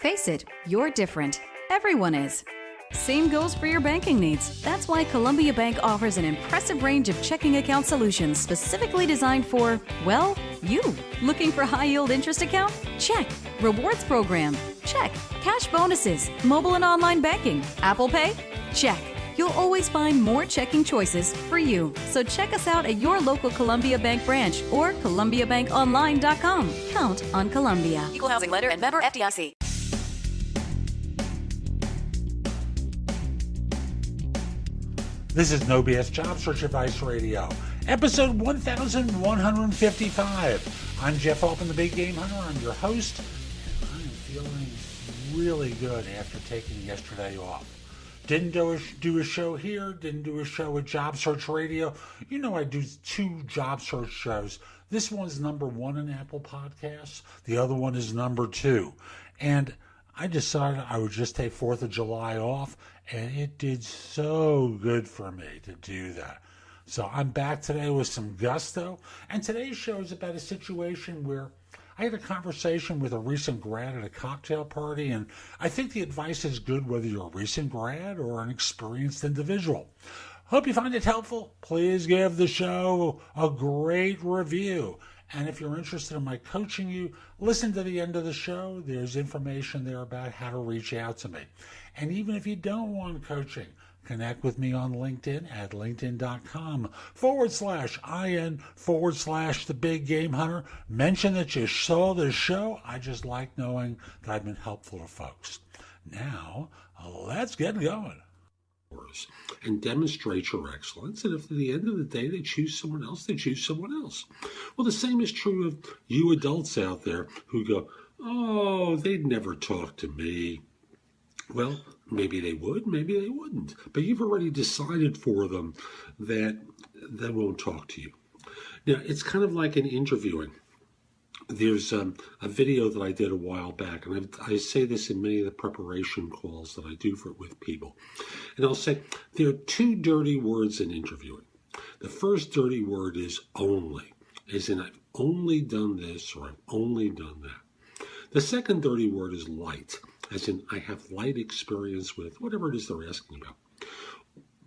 Face it, you're different. Everyone is. Same goes for your banking needs. That's why Columbia Bank offers an impressive range of checking account solutions specifically designed for, well, you. Looking for high-yield interest account? Check. Rewards program? Check. Cash bonuses, mobile and online banking, Apple Pay? Check. You'll always find more checking choices for you. So check us out at your local Columbia Bank branch or ColumbiaBankOnline.com. Count on Columbia. Equal housing lender and member FDIC. This is No BS Job Search Advice Radio, episode 1155. I'm Jeff Altman, the Big Game Hunter. I'm your host, and I am feeling really good after taking yesterday off. Didn't do a show here, didn't do a show at Job Search Radio. You know I do 2 job search shows. This one's number 1 in Apple Podcasts. The other one is number 2. And I decided I would just take 4th of July off, and it did so good for me to do that. So I'm back today with some gusto, and today's show is about a situation where I had a conversation with a recent grad at a cocktail party, and I think the advice is good whether you're a recent grad or an experienced individual. Hope you find it helpful. Please give the show a great review. And if you're interested in my coaching you, listen to the end of the show. There's information there about how to reach out to me. And even if you don't want coaching, connect with me on LinkedIn at linkedin.com/IN/The Big Game Hunter. Mention that you saw this show. I just like knowing that I've been helpful to folks. Now, let's get going. And demonstrate your excellence. And if at the end of the day they choose someone else, they choose someone else. Well, the same is true of you adults out there who go, oh, they'd never talk to me. Well, maybe they would, maybe they wouldn't. But you've already decided for them that they won't talk to you. Now, it's kind of like in interviewing. There's a video that I did a while back, and I say this in many of the preparation calls that I do with people. And I'll say there are 2 dirty words in interviewing. The first dirty word is only, as in I've only done this or I've only done that. The second dirty word is light, as in I have light experience with whatever it is they're asking about.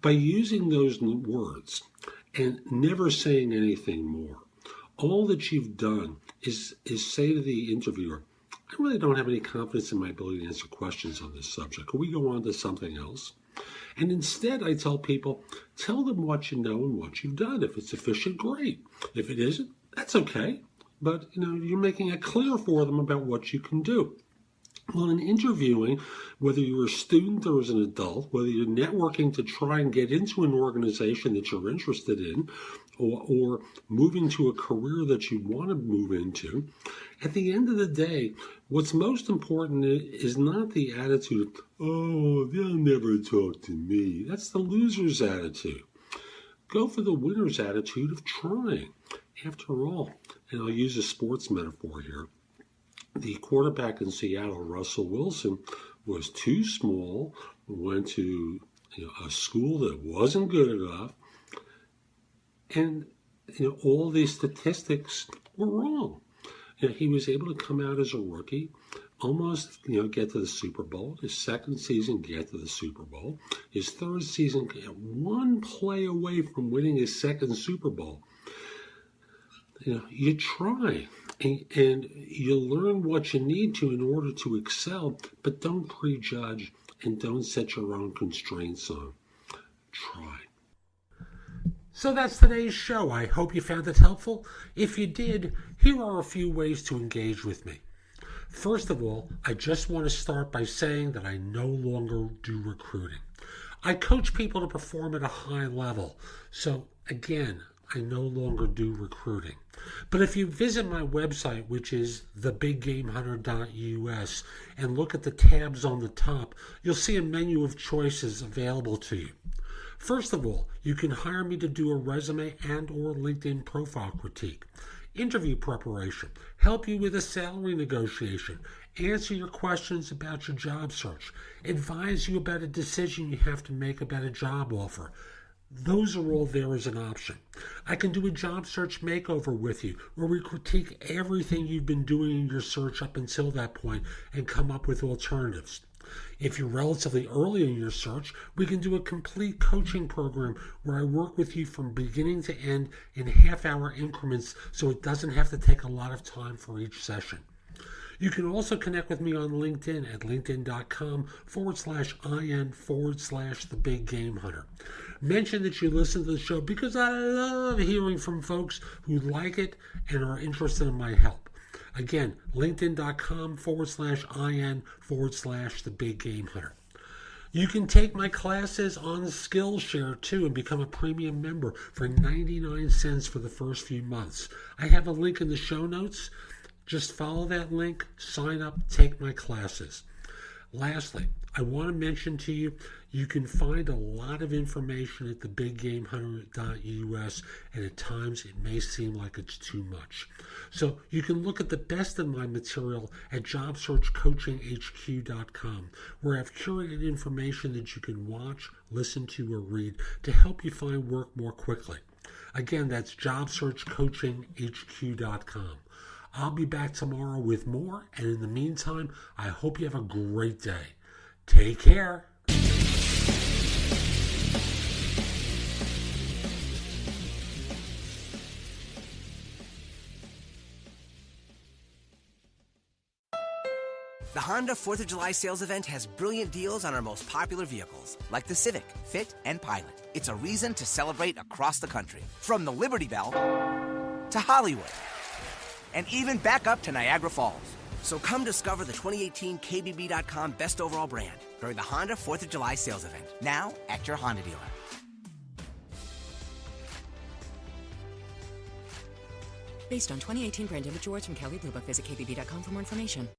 By using those words and never saying anything more, all that you've done is say to the interviewer, I really don't have any confidence in my ability to answer questions on this subject. Can we go on to something else? And instead, I tell people, tell them what you know and what you've done. If it's sufficient, great. If it isn't, that's okay. But, you're making it clear for them about what you can do. Well, in interviewing, whether you're a student or as an adult, whether you're networking to try and get into an organization that you're interested in, or moving to a career that you want to move into, at the end of the day, what's most important is not the attitude of, oh, they'll never talk to me. That's the loser's attitude. Go for the winner's attitude of trying. After all, and I'll use a sports metaphor here, the quarterback in Seattle, Russell Wilson, was too small, went to a school that wasn't good enough, and all these statistics were wrong. He was able to come out as a rookie, almost get to the Super Bowl. His second season, get to the Super Bowl. His third season, 1 play away from winning his second Super Bowl. You try and you learn what you need to in order to excel, but don't prejudge and don't set your own constraints on. Try. So that's today's show. I hope you found it helpful. If you did, here are a few ways to engage with me. First of all, I just want to start by saying that I no longer do recruiting. I coach people to perform at a high level. So again, I no longer do recruiting. But if you visit my website, which is thebiggamehunter.us, and look at the tabs on the top, you'll see a menu of choices available to you. First of all, you can hire me to do a resume and or LinkedIn profile critique, interview preparation, help you with a salary negotiation, answer your questions about your job search, advise you about a decision you have to make about a job offer. Those are all there as an option. I can do a job search makeover with you where we critique everything you've been doing in your search up until that point and come up with alternatives. If you're relatively early in your search, we can do a complete coaching program where I work with you from beginning to end in half-hour increments so it doesn't have to take a lot of time for each session. You can also connect with me on LinkedIn at linkedin.com/IN/The Big Game Hunter. Mention that you listen to the show because I love hearing from folks who like it and are interested in my help. Again, linkedin.com/IN/The Big Game Hunter. You can take my classes on Skillshare too and become a premium member for 99 cents for the first few months. I have a link in the show notes. Just follow that link, sign up, take my classes. Lastly, I want to mention to you, you can find a lot of information at thebiggamehunter.us, and at times it may seem like it's too much. So you can look at the best of my material at jobsearchcoachinghq.com, where I've curated information that you can watch, listen to, or read to help you find work more quickly. Again, that's jobsearchcoachinghq.com. I'll be back tomorrow with more, and in the meantime, I hope you have a great day. Take care. The Honda 4th of July sales event has brilliant deals on our most popular vehicles, like the Civic, Fit, and Pilot. It's a reason to celebrate across the country, from the Liberty Bell to Hollywood, and even back up to Niagara Falls. So come discover the 2018 KBB.com Best Overall Brand during the Honda 4th of July sales event, now at your Honda dealer. Based on 2018 brand image awards from Kelley Blue Book, visit KBB.com for more information.